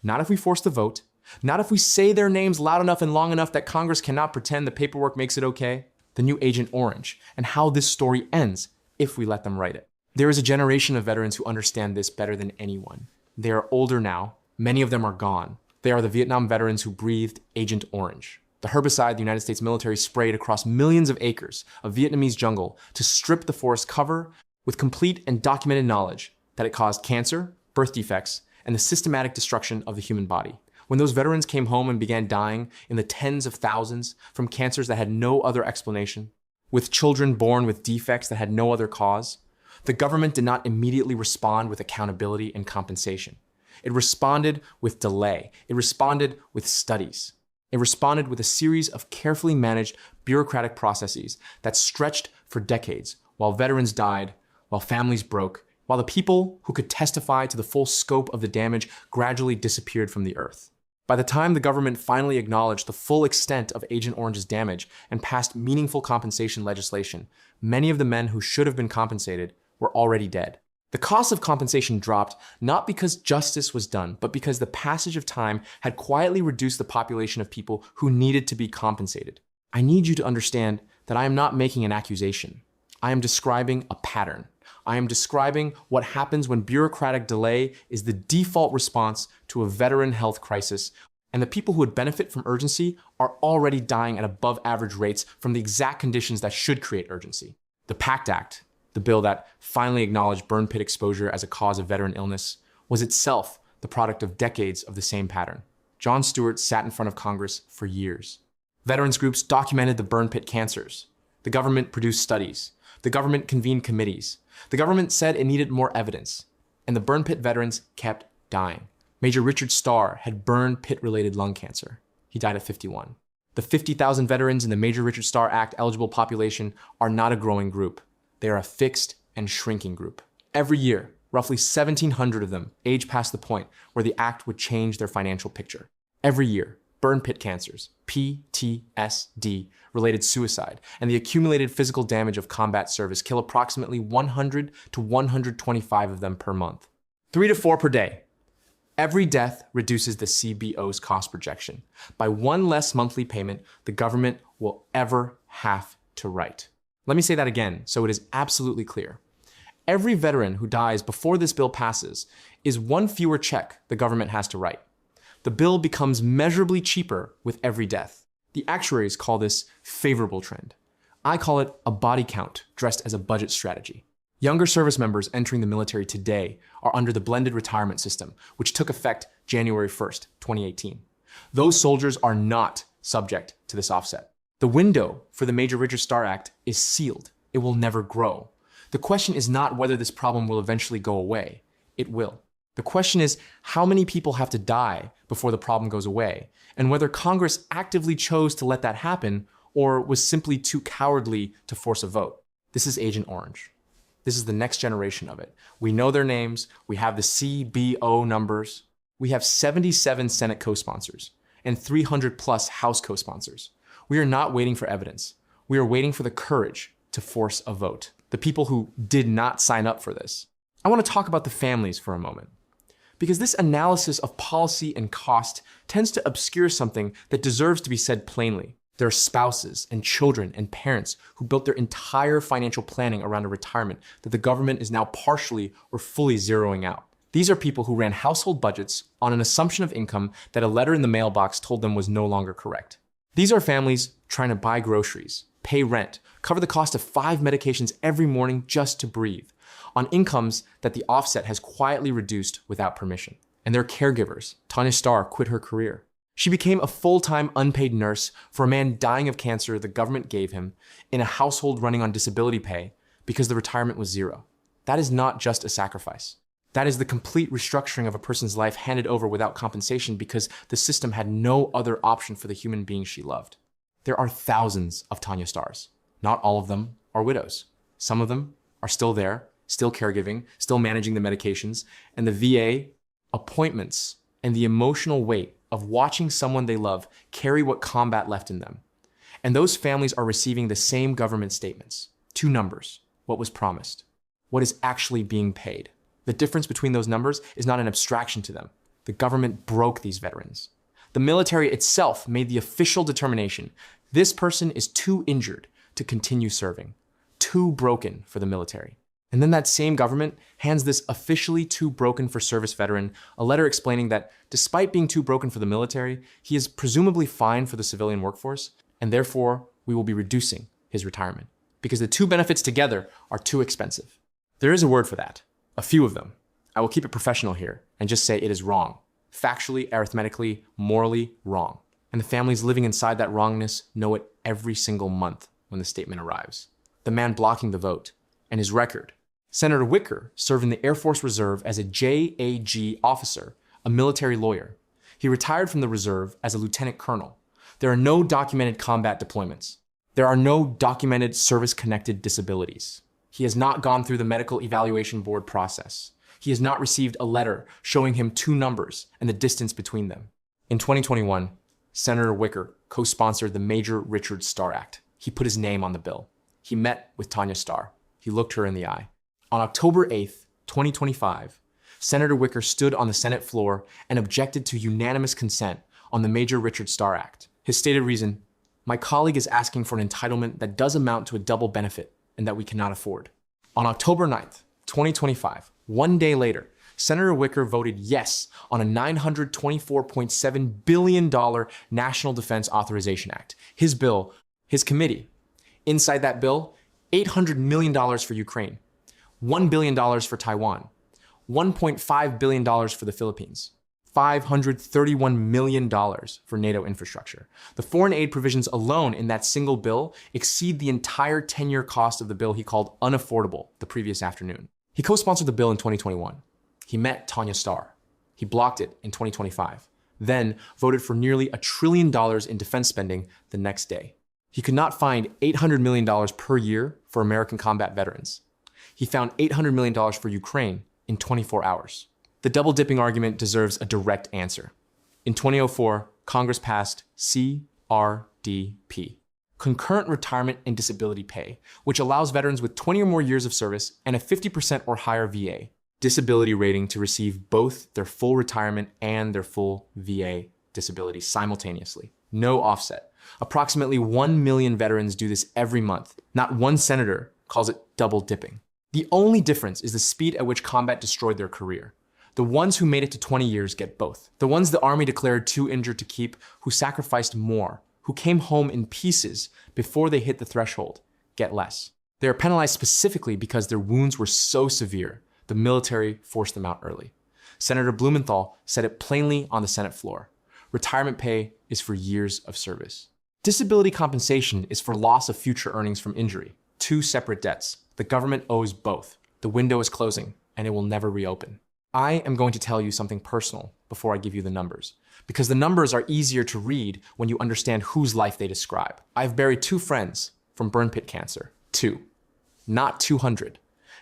Not if we force the vote. Not if we say their names loud enough and long enough that Congress cannot pretend the paperwork makes it okay. The new Agent Orange, and how this story ends if we let them write it. There is a generation of veterans who understand this better than anyone. They are older now. Many of them are gone. They are the Vietnam veterans who breathed Agent Orange, the herbicide the United States military sprayed across millions of acres of Vietnamese jungle to strip the forest cover with complete and documented knowledge that it caused cancer, birth defects, and the systematic destruction of the human body. When those veterans came home and began dying in the tens of thousands from cancers that had no other explanation, with children born with defects that had no other cause, the government did not immediately respond with accountability and compensation. It responded with delay. It responded with studies. It responded with a series of carefully managed bureaucratic processes that stretched for decades while veterans died, while families broke, while the people who could testify to the full scope of the damage gradually disappeared from the earth. By the time the government finally acknowledged the full extent of Agent Orange's damage and passed meaningful compensation legislation, many of the men who should have been compensated were already dead. The cost of compensation dropped not because justice was done, but because the passage of time had quietly reduced the population of people who needed to be compensated. I need you to understand that I am not making an accusation. I am describing a pattern. I am describing what happens when bureaucratic delay is the default response to a veteran health crisis, and the people who would benefit from urgency are already dying at above average rates from the exact conditions that should create urgency. The PACT Act, the bill that finally acknowledged burn pit exposure as a cause of veteran illness, was itself the product of decades of the same pattern. Jon Stewart sat in front of Congress for years. Veterans groups documented the burn pit cancers. The government produced studies. The government convened committees. The government said it needed more evidence, and the burn pit veterans kept dying. Major Richard Starr had burn pit-related lung cancer. He died at 51. The 50,000 veterans in the Major Richard Starr Act eligible population are not a growing group. They are a fixed and shrinking group. Every year, roughly 1,700 of them age past the point where the act would change their financial picture. Every year, burn pit cancers, PTSD-related suicide, and the accumulated physical damage of combat service kill approximately 100 to 125 of them per month. 3 to 4 per day. Every death reduces the CBO's cost projection by one less monthly payment the government will ever have to write. Let me say that again so it is absolutely clear. Every veteran who dies before this bill passes is one fewer check the government has to write. The bill becomes measurably cheaper with every death. The actuaries call this favorable trend. I call it a body count dressed as a budget strategy. Younger service members entering the military today are under the blended retirement system, which took effect January 1st, 2018. Those soldiers are not subject to this offset. The window for the Major Richard Starr Act is sealed. It will never grow. The question is not whether this problem will eventually go away. It will. The question is how many people have to die before the problem goes away, and whether Congress actively chose to let that happen or was simply too cowardly to force a vote. This is Agent Orange. This is the next generation of it. We know their names. We have the CBO numbers. We have 77 Senate co-sponsors and 300 plus House co-sponsors. We are not waiting for evidence. We are waiting for the courage to force a vote. The people who did not sign up for this. I want to talk about the families for a moment, because this analysis of policy and cost tends to obscure something that deserves to be said plainly. There are spouses and children and parents who built their entire financial planning around a retirement that the government is now partially or fully zeroing out. These are people who ran household budgets on an assumption of income that a letter in the mailbox told them was no longer correct. These are families trying to buy groceries, pay rent, cover the cost of 5 medications every morning just to breathe, on incomes that the offset has quietly reduced without permission. And their caregivers. Tanya Star quit her career. She became a full-time unpaid nurse for a man dying of cancer the government gave him in a household running on disability pay because the retirement was zero. That is not just a sacrifice. That is the complete restructuring of a person's life handed over without compensation because the system had no other option for the human being she loved. There are thousands of Tanya Stars. Not all of them are widows. Some of them are still there, still caregiving, still managing the medications, and the VA appointments and the emotional weight of watching someone they love carry what combat left in them. And those families are receiving the same government statements. 2 numbers, what was promised, what is actually being paid. The difference between those numbers is not an abstraction to them. The government broke these veterans. The military itself made the official determination this person is too injured to continue serving, too broken for the military. And then that same government hands this officially too broken for service veteran a letter explaining that despite being too broken for the military, he is presumably fine for the civilian workforce, and therefore we will be reducing his retirement because the 2 benefits together are too expensive. There is a word for that, a few of them. I will keep it professional here and just say it is wrong, factually, arithmetically, morally wrong. And the families living inside that wrongness know it every single month when the statement arrives. The man blocking the vote and his record. Senator Wicker served in the Air Force Reserve as a JAG officer, a military lawyer. He retired from the reserve as a lieutenant colonel. There are no documented combat deployments. There are no documented service-connected disabilities. He has not gone through the medical evaluation board process. He has not received a letter showing him 2 numbers and the distance between them. In 2021, Senator Wicker co-sponsored the Major Richard Starr Act. He put his name on the bill. He met with Tanya Star. He looked her in the eye. On October 8th, 2025, Senator Wicker stood on the Senate floor and objected to unanimous consent on the Major Richard Starr Act. His stated reason, my colleague is asking for an entitlement that does amount to a double benefit and that we cannot afford. On October 9th, 2025, 1 day later, Senator Wicker voted yes on a $924.7 billion National Defense Authorization Act. His bill, his committee. Inside that bill, $800 million for Ukraine, $1 billion for Taiwan, $1.5 billion for the Philippines, $531 million for NATO infrastructure. The foreign aid provisions alone in that single bill exceed the entire 10-year cost of the bill he called unaffordable the previous afternoon. He co-sponsored the bill in 2021. He met Tanya Star. He blocked it in 2025, then voted for nearly $1 trillion in defense spending the next day. He could not find $800 million per year for American combat veterans. He found $800 million for Ukraine in 24 hours. The double-dipping argument deserves a direct answer. In 2004, Congress passed CRDP, Concurrent Retirement and Disability Pay, which allows veterans with 20 or more years of service and a 50% or higher VA disability rating to receive both their full retirement and their full VA disability simultaneously. No offset. Approximately 1 million veterans do this every month. Not one senator calls it double dipping. The only difference is the speed at which combat destroyed their career. The ones who made it to 20 years get both. The ones the Army declared too injured to keep, who sacrificed more, who came home in pieces before they hit the threshold, get less. They are penalized specifically because their wounds were so severe, the military forced them out early. Senator Blumenthal said it plainly on the Senate floor. Retirement pay is for years of service. Disability compensation is for loss of future earnings from injury. Two separate debts. The government owes both. The window is closing, and it will never reopen. I am going to tell you something personal before I give you the numbers, because the numbers are easier to read when you understand whose life they describe. I've buried 2 friends from burn pit cancer. 2. Not 200.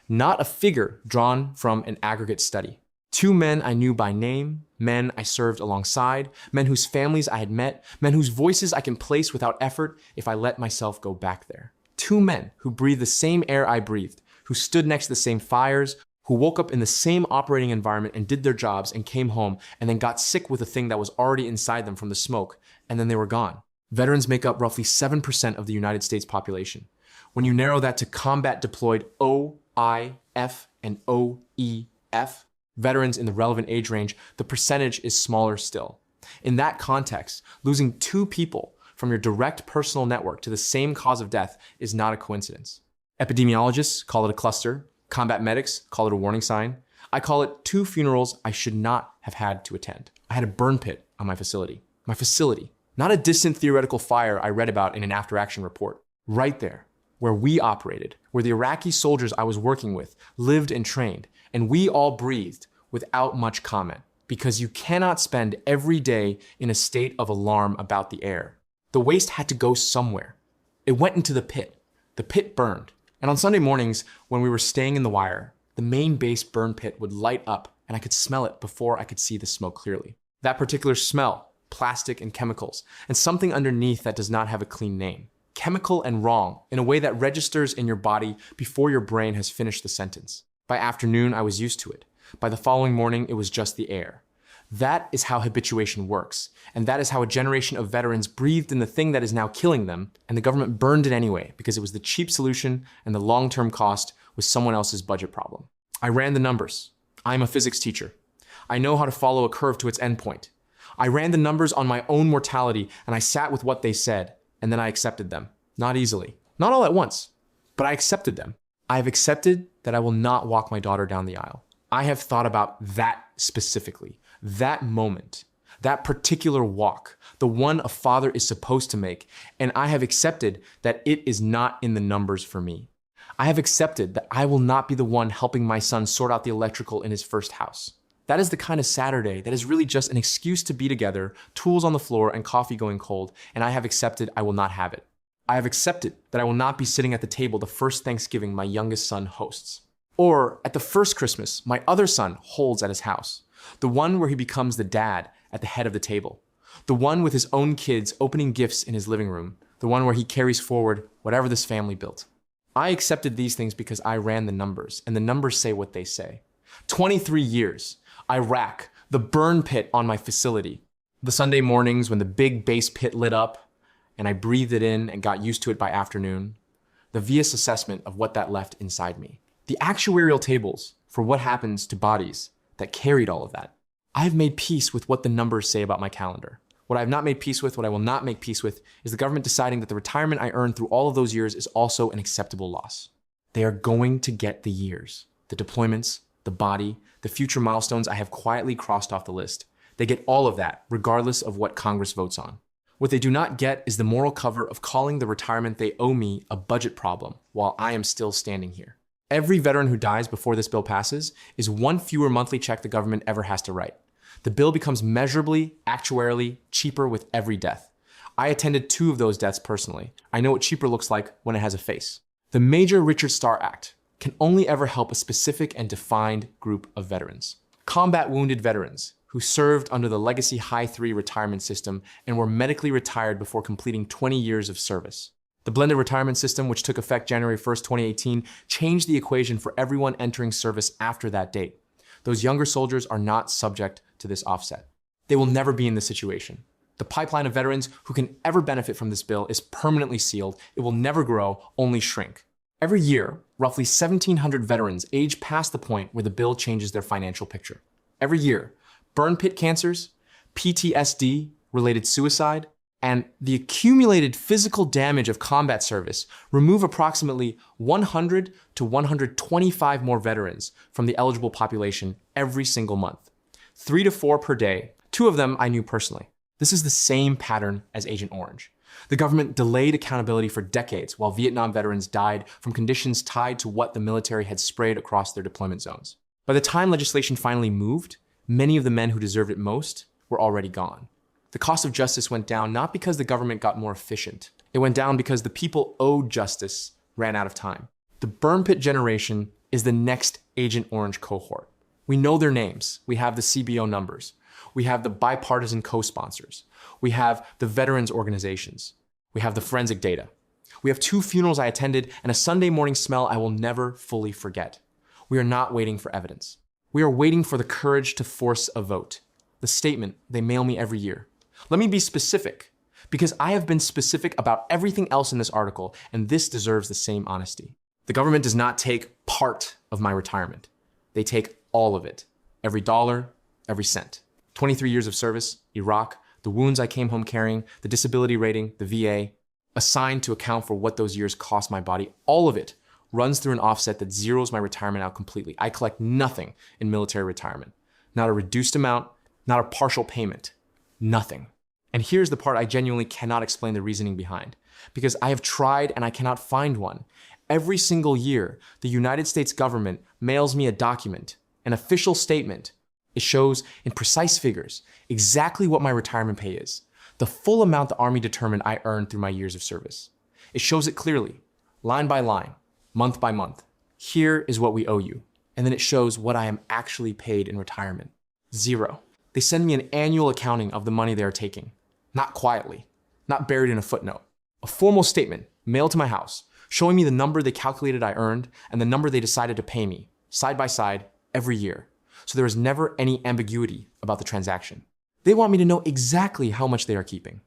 Not a figure drawn from an aggregate study. 2 men I knew by name, men I served alongside, men whose families I had met, men whose voices I can place without effort if I let myself go back there. 2 men who breathed the same air I breathed, who stood next to the same fires, who woke up in the same operating environment and did their jobs and came home and then got sick with a thing that was already inside them from the smoke, and then they were gone. Veterans make up roughly 7% of the United States population. When you narrow that to combat deployed OIF and OEF, veterans in the relevant age range, the percentage is smaller still. In that context, losing 2 people from your direct personal network to the same cause of death is not a coincidence. Epidemiologists call it a cluster. Combat medics call it a warning sign. I call it 2 funerals I should not have had to attend. I had a burn pit on my facility. My facility, not a distant theoretical fire I read about in an after-action report. Right there, where we operated, where the Iraqi soldiers I was working with lived and trained, and we all breathed without much comment, because you cannot spend every day in a state of alarm about the air. The waste had to go somewhere. It went into the pit. The pit burned. And on Sunday mornings, when we were staying in the wire, the main base burn pit would light up and I could smell it before I could see the smoke clearly. That particular smell, plastic and chemicals, and something underneath that does not have a clean name. Chemical and wrong in a way that registers in your body before your brain has finished the sentence. By afternoon, I was used to it. By the following morning, it was just the air. That is how habituation works, and that is how a generation of veterans breathed in the thing that is now killing them, and the government burned it anyway because it was the cheap solution and the long-term cost was someone else's budget problem. I ran the numbers. I'm a physics teacher. I know how to follow a curve to its endpoint. I ran the numbers on my own mortality, and I sat with what they said, and then I accepted them. Not easily. Not all at once, but I accepted them. I have accepted that I will not walk my daughter down the aisle. I have thought about that specifically. That moment, that particular walk, the one a father is supposed to make, and I have accepted that it is not in the numbers for me. I have accepted that I will not be the one helping my son sort out the electrical in his first house. That is the kind of Saturday that is really just an excuse to be together, tools on the floor and coffee going cold, and I have accepted I will not have it. I have accepted that I will not be sitting at the table the first Thanksgiving my youngest son hosts. Or at the first Christmas my other son holds at his house. The one where he becomes the dad at the head of the table. The one with his own kids opening gifts in his living room. The one where he carries forward whatever this family built. I accepted these things because I ran the numbers, and the numbers say what they say. 23 years, Iraq, the burn pit on my facility. The Sunday mornings when the big base pit lit up, and I breathed it in and got used to it by afternoon. The VIAS assessment of what that left inside me. The actuarial tables for what happens to bodies that carried all of that. I have made peace with what the numbers say about my calendar. What I have not made peace with, what I will not make peace with, is the government deciding that the retirement I earned through all of those years is also an acceptable loss. They are going to get the years, the deployments, the body, the future milestones I have quietly crossed off the list. They get all of that, regardless of what Congress votes on. What they do not get is the moral cover of calling the retirement they owe me a budget problem while I am still standing here. Every veteran who dies before this bill passes is one fewer monthly check the government ever has to write. The bill becomes measurably, actuarially cheaper with every death. I attended 2 of those deaths personally. I know what cheaper looks like when it has a face. The Major Richard Starr Act can only ever help a specific and defined group of veterans. Combat wounded veterans who served under the legacy High 3 retirement system and were medically retired before completing 20 years of service. The blended retirement system, which took effect January 1st, 2018, changed the equation for everyone entering service after that date. Those younger soldiers are not subject to this offset. They will never be in this situation. The pipeline of veterans who can ever benefit from this bill is permanently sealed. It will never grow, only shrink. Every year, roughly 1,700 veterans age past the point where the bill changes their financial picture. Every year, burn pit cancers, PTSD-related suicide, and the accumulated physical damage of combat service remove approximately 100 to 125 more veterans from the eligible population every single month. 3 to 4 per day. 2 of them I knew personally. This is the same pattern as Agent Orange. The government delayed accountability for decades while Vietnam veterans died from conditions tied to what the military had sprayed across their deployment zones. By the time legislation finally moved, many of the men who deserved it most were already gone. The cost of justice went down not because the government got more efficient. It went down because the people owed justice ran out of time. The burn pit generation is the next Agent Orange cohort. We know their names. We have the CBO numbers. We have the bipartisan co-sponsors. We have the veterans organizations. We have the forensic data. We have 2 funerals I attended and a Sunday morning smell I will never fully forget. We are not waiting for evidence. We are waiting for the courage to force a vote. The statement they mail me every year. Let me be specific, because I have been specific about everything else in this article, and this deserves the same honesty. The government does not take part of my retirement. They take all of it. Every dollar, every cent. 23 years of service, Iraq, the wounds I came home carrying, the disability rating, the VA, assigned to account for what those years cost my body, all of it runs through an offset that zeroes my retirement out completely. I collect nothing in military retirement. Not a reduced amount, not a partial payment, nothing. And here's the part I genuinely cannot explain the reasoning behind, because I have tried and I cannot find one. Every single year, the United States government mails me a document, an official statement. It shows in precise figures exactly what my retirement pay is, the full amount the Army determined I earned through my years of service. It shows it clearly, line by line, month by month. Here is what we owe you. And then it shows what I am actually paid in retirement. 0. They send me an annual accounting of the money they are taking. Not quietly, not buried in a footnote. A formal statement mailed to my house, showing me the number they calculated I earned and the number they decided to pay me, side by side, every year. So there is never any ambiguity about the transaction. They want me to know exactly how much they are keeping.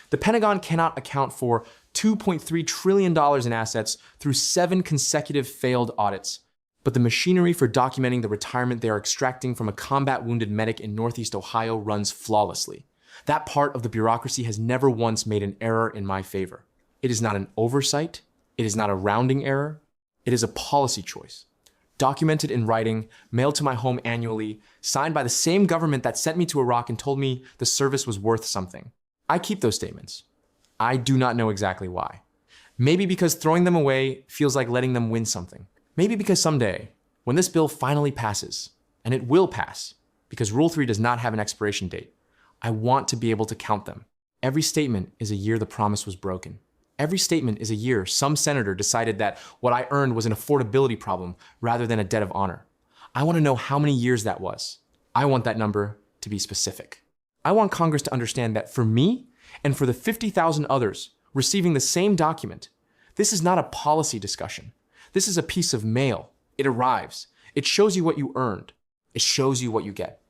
The Pentagon cannot account for $2.3 trillion in assets through 7 consecutive failed audits. But the machinery for documenting the retirement they are extracting from a combat wounded medic in Northeast Ohio runs flawlessly. That part of the bureaucracy has never once made an error in my favor. It is not an oversight. It is not a rounding error. It is a policy choice. Documented in writing, mailed to my home annually, signed by the same government that sent me to Iraq and told me the service was worth something. I keep those statements. I do not know exactly why. Maybe because throwing them away feels like letting them win something. Maybe because someday, when this bill finally passes, and it will pass, because Rule 3 does not have an expiration date, I want to be able to count them. Every statement is a year the promise was broken. Every statement is a year some senator decided that what I earned was an affordability problem rather than a debt of honor. I want to know how many years that was. I want that number to be specific. I want Congress to understand that for me and for the 50,000 others receiving the same document, this is not a policy discussion. This is a piece of mail. It arrives. It shows you what you earned. It shows you what you get.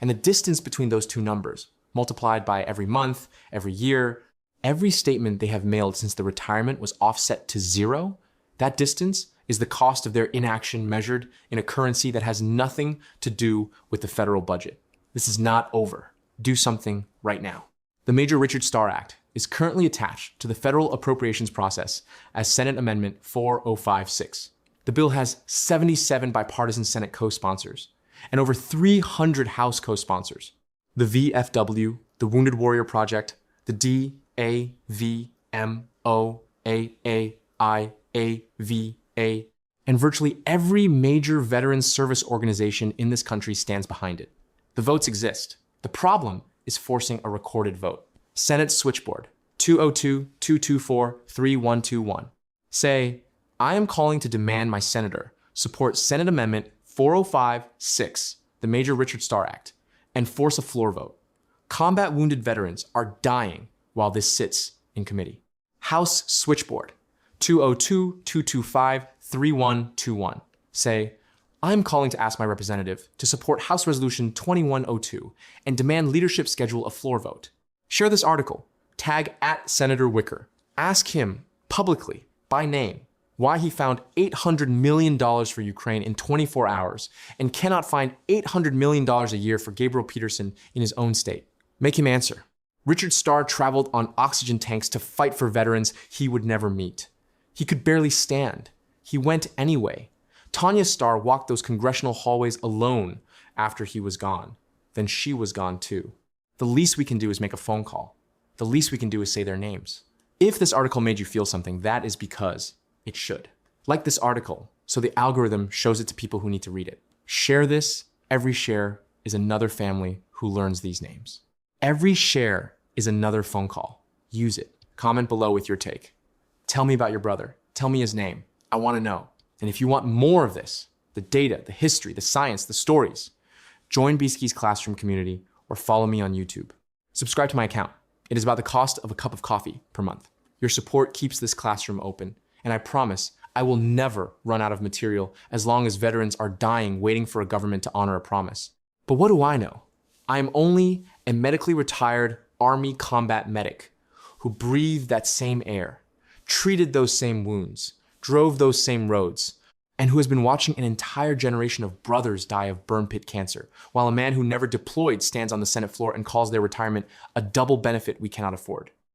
And the distance between those 2 numbers, multiplied by every month, every year, every statement they have mailed since the retirement was offset to 0, that distance is the cost of their inaction measured in a currency that has nothing to do with the federal budget. This is not over. Do something right now. The Major Richard Starr Act is currently attached to the federal appropriations process as Senate Amendment 4056. The bill has 77 bipartisan Senate co-sponsors and over 300 House co-sponsors. The VFW, the Wounded Warrior Project, the DAVMOAAIAVA, and virtually every major veterans service organization in this country stands behind it. The votes exist. The problem is forcing a recorded vote. Senate Switchboard, 202-224-3121. Say, I am calling to demand my senator support Senate Amendment 4056, the Major Richard Starr Act, and force a floor vote. Combat wounded veterans are dying while this sits in committee. House Switchboard, 202-225-3121. Say, I am calling to ask my representative to support House Resolution 2102 and demand leadership schedule a floor vote. Share this article. Tag @Senator Wicker. Ask him publicly, by name, why he found $800 million for Ukraine in 24 hours and cannot find $800 million a year for Gabriel Peterson in his own state. Make him answer. Richard Starr traveled on oxygen tanks to fight for veterans he would never meet. He could barely stand. He went anyway. Tanya Star walked those congressional hallways alone after he was gone. Then she was gone too. The least we can do is make a phone call. The least we can do is say their names. If this article made you feel something, that is because it should. Like this article, so the algorithm shows it to people who need to read it. Share this. Every share is another family who learns these names. Every share is another phone call. Use it. Comment below with your take. Tell me about your brother. Tell me his name. I want to know. And if you want more of this, the data, the history, the science, the stories, join Beaskey's classroom community or follow me on YouTube. Subscribe to my account. It is about the cost of a cup of coffee per month. Your support keeps this classroom open, and I promise I will never run out of material as long as veterans are dying waiting for a government to honor a promise. But what do I know? I am only a medically retired Army combat medic who breathed that same air, treated those same wounds, drove those same roads, and who has been watching an entire generation of brothers die of burn pit cancer, while a man who never deployed stands on the Senate floor and calls their retirement a double benefit we cannot afford.